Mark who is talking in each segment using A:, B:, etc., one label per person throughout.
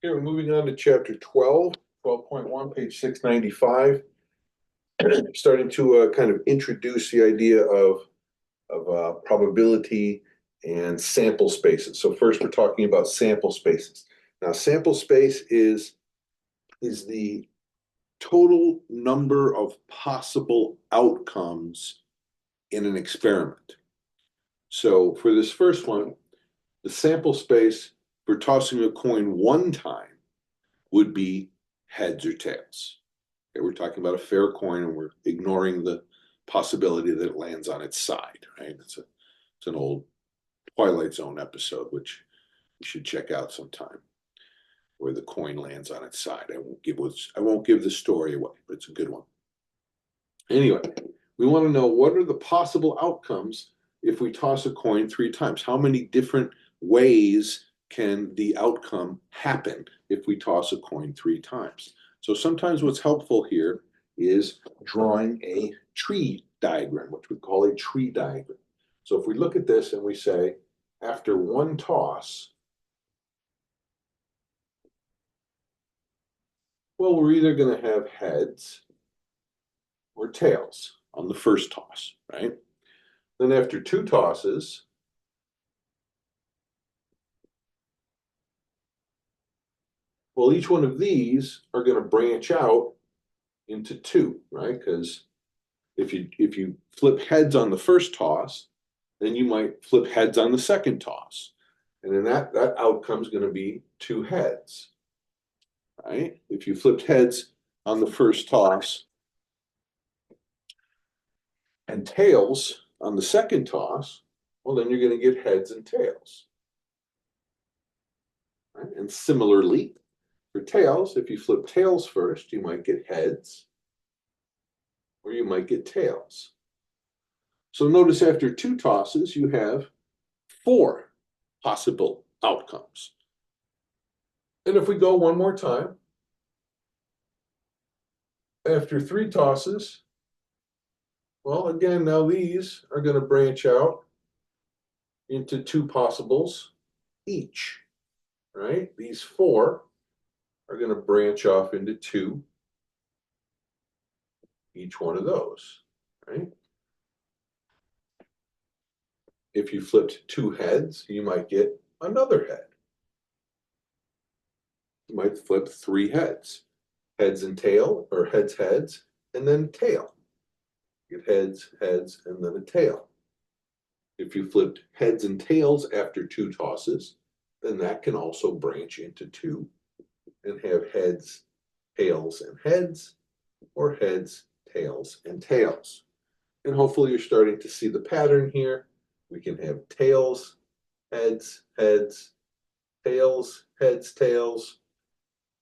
A: Okay, we're moving on to chapter 12, 12.1, page 695. Starting to kind of introduce the idea of probability and sample spaces. So first we're talking about sample spaces. Now, sample space is the total number of possible outcomes in an experiment. So for this first one, the sample space for tossing a coin one time would be heads or tails. Okay, we're talking about a fair coin and we're ignoring the possibility that it lands on its side, right? It's an old Twilight Zone episode, which you should check out sometime, where the coin lands on its side. I won't give the story away, but it's a good one. Anyway, we want to know what are the possible outcomes if we toss a coin three times? How many different ways can the outcome happen if we toss a coin three times? So sometimes what's helpful here is drawing a tree diagram, which we call a tree diagram. So if we look at this and we say, after one toss, well, we're either going to have heads or tails on the first toss, right? Then after two tosses, well, each one of these are going to branch out into two, right? Because if you flip heads on the first toss, then you might flip heads on the second toss. And then that outcome is going to be two heads, right? If you flipped heads on the first toss and tails on the second toss, well, then you're going to get heads and tails. Right? And similarly, for tails, if you flip tails first, you might get heads or you might get tails. So notice after two tosses, you have four possible outcomes. And if we go one more time, after three tosses, well, again, now these are going to branch out into two possibles each, right? These four are going to branch off into two, each one of those, right? If you flipped two heads, you might get another head. You might flip three heads, heads and tail, or heads, heads, and then tail. Get heads, heads, and then a tail. If you flipped heads and tails after two tosses, then that can also branch into two and have heads, tails, and heads, or heads, tails, and tails. And hopefully you're starting to see the pattern here. We can have tails, heads, heads, tails, heads, tails,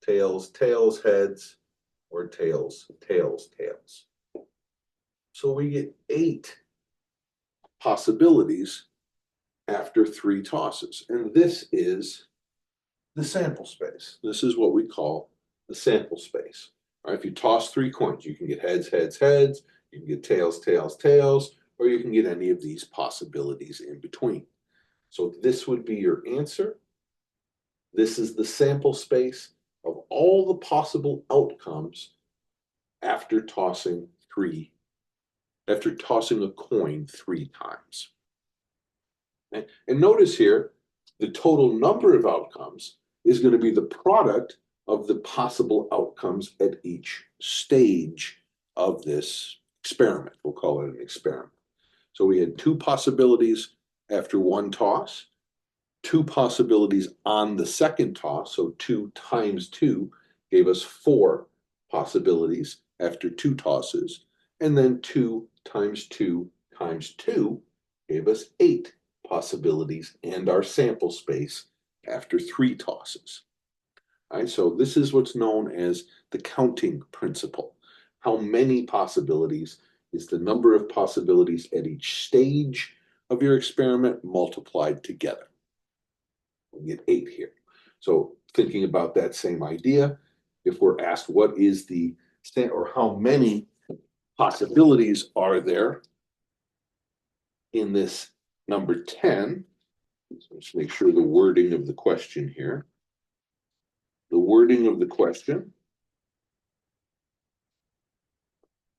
A: tails, tails, heads, or tails, tails, tails. So we get 8 possibilities after 3 tosses. And this is the sample space. This is what we call the sample space. All right, if you toss 3 coins, you can get heads, heads, heads, you can get tails, tails, tails, or you can get any of these possibilities in between. So this would be your answer. This is the sample space of all the possible outcomes after tossing a coin 3 times. And notice here, the total number of outcomes is going to be the product of the possible outcomes at each stage of this experiment. We'll call it an experiment. So we had 2 possibilities after 1 toss, 2 possibilities on the second toss, so 2 times 2 gave us 4 possibilities after 2 tosses, and then 2 times 2 times 2 gave us 8 possibilities and our sample space after 3 tosses. All right, so this is what's known as the counting principle. How many possibilities is the number of possibilities at each stage of your experiment multiplied together. We get 8 here. So thinking about that same idea, if we're asked what is the, or how many possibilities are there in this number 10, so let's make sure the wording of the question here. the wording of the question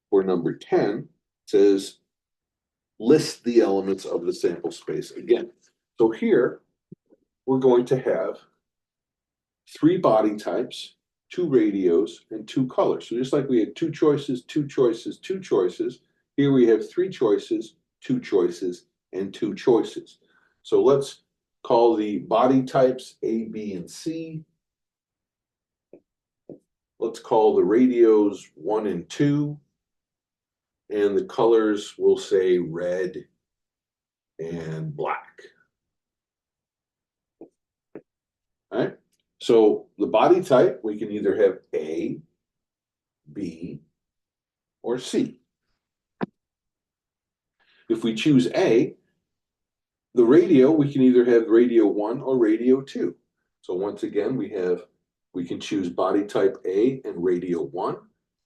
A: for number 10 says, list the elements of the sample space again. So here, we're going to have 3 body types, 2 radios, and 2 colors. So just like we had 2 choices, 2 choices, 2 choices, here we have 3 choices, 2 choices, and 2 choices. So let's call the body types A, B, and C. Let's call the radios 1 and 2. And the colors will say red and black. All right. So the body type, we can either have A, B, or C. If we choose A, the radio, we can either have radio 1 or radio 2. So once again, we can choose body type A and radio 1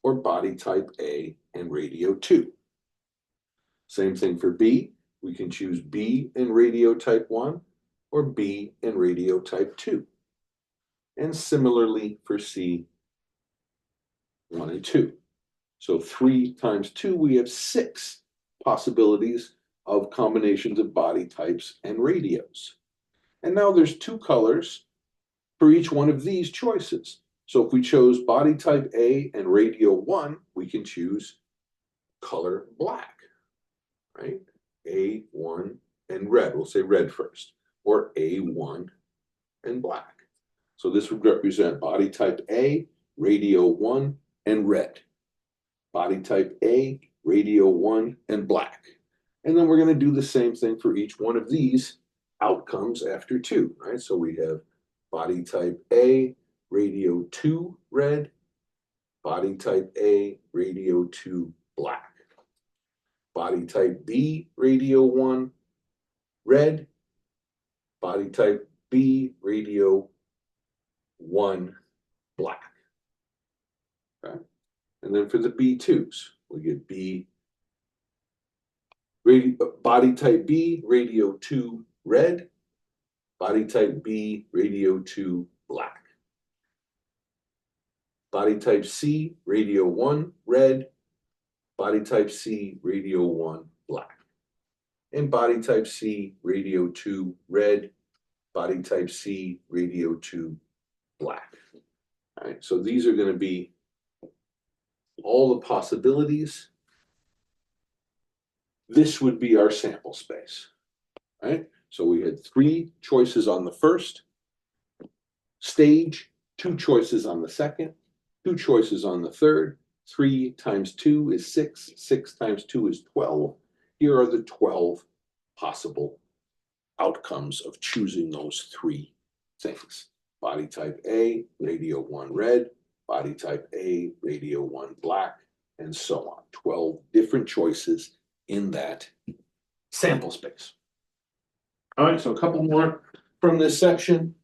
A: or body type A and radio 2. Same thing for B. We can choose B and radio type 1 or B and radio type 2. And similarly for C, 1 and 2. So 3 times 2, we have 6 possibilities of combinations of body types and radios. And now there's 2 colors for each one of these choices. So if we chose body type A and radio 1, we can choose color black, right? A1 and red. We'll say red first. Or A1 and black. So this would represent body type A, radio 1, and red. Body type A, radio 1, and black. And then we're going to do the same thing for each one of these outcomes after 2, right? So we have body type A, radio 2, red. Body type A, radio 2, black. Body type B, radio 1, red. Body type B, radio 1, black. Okay. And then for the B2s, we get body type B, radio 2, red. Body type B, radio 2, black. Body type C, radio 1, red. Body type C, radio 1, black. And body type C, radio 2, red. Body type C, radio 2, black. All right, so these are going to be all the possibilities. This would be our sample space, right? So we had 3 choices on the first stage, 2 choices on the second, 2 choices on the third. 3 times 2 is 6. 6 times 2 is 12. Here are the 12 possible outcomes of choosing those 3 things. Body type A, radio 1 red. Body type A, radio 1 black, and so on. 12 different choices in that sample space. All right, so a couple more from this section.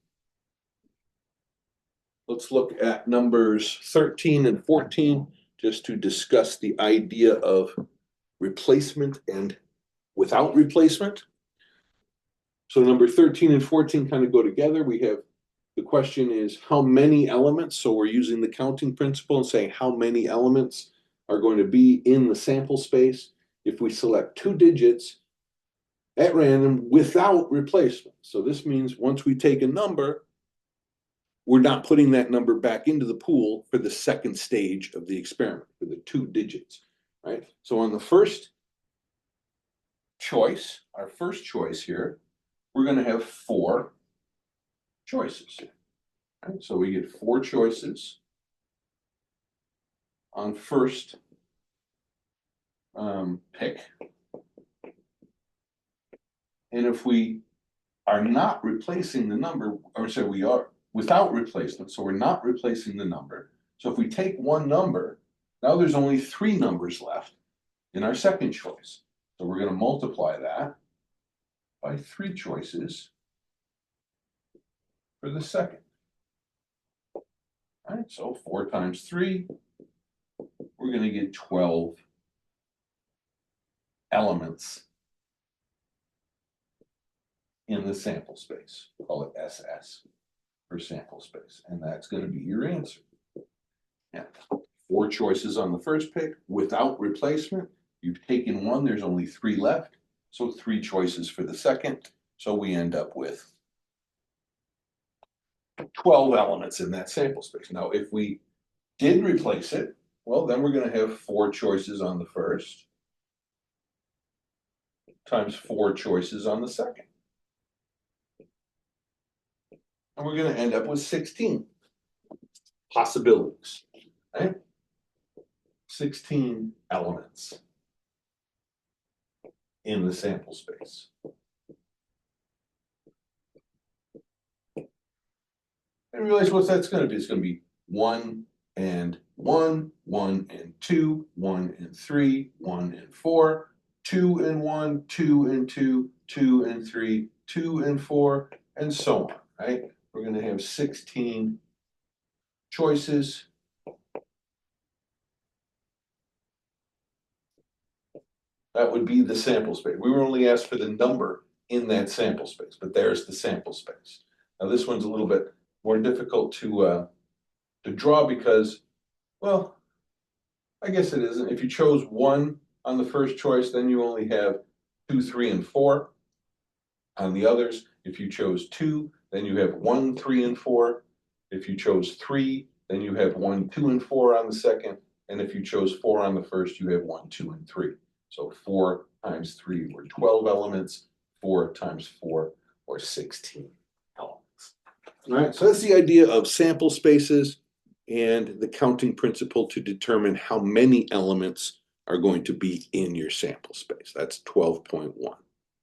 A: Let's look at numbers 13 and 14 just to discuss the idea of replacement and without replacement. So number 13 and 14 kind of go together. We have, the question is how many elements, so we're using the counting principle and saying how many elements are going to be in the sample space if we select 2 digits at random without replacement. So this means once we take a number, we're not putting that number back into the pool for the second stage of the experiment, for the 2 digits, right? So on the first choice, our first choice here, we're going to have 4 choices. Right? So we get 4 choices on first pick. And if we are not replacing the number, or say we are without replacement, so we're not replacing the number. So if we take one number, now there's only 3 numbers left in our second choice. So we're going to multiply that by 3 choices for the second. All right, so 4 times 3, we're going to get 12 elements in the sample space. We'll call it SS. per sample space, and that's gonna be your answer. Yeah, 4 choices on the first pick without replacement. You've taken one, there's only 3 left, so 3 choices for the second. So we end up with 12 elements in that sample space. Now, if we did replace it, well, then we're gonna have 4 choices on the first times 4 choices on the second. And we're gonna end up with 16 possibilities, right? 16 elements in the sample space. And realize what that's gonna be. It's gonna be 1 and 1, 1 and 2, 1 and 3, 1 and 4, 2 and 1, 2 and 2, 2 and 3, 2 and 4, and so on, right? We're gonna have 16 choices. That would be the sample space. We were only asked for the number in that sample space, but there's the sample space. Now this one's a little bit more difficult to draw because, well, I guess it isn't. If you chose 1 on the first choice, then you only have 2, 3, and 4 on the others. If you chose 2, then you have 1, 3, and 4. If you chose 3, then you have 1, 2, and 4 on the second. And if you chose 4 on the first, you have 1, 2, and 3. So 4 times 3 were 12 elements, 4 times 4 or 16 elements. All right, so that's the idea of sample spaces and the counting principle to determine how many elements are going to be in your sample space. That's 12.1.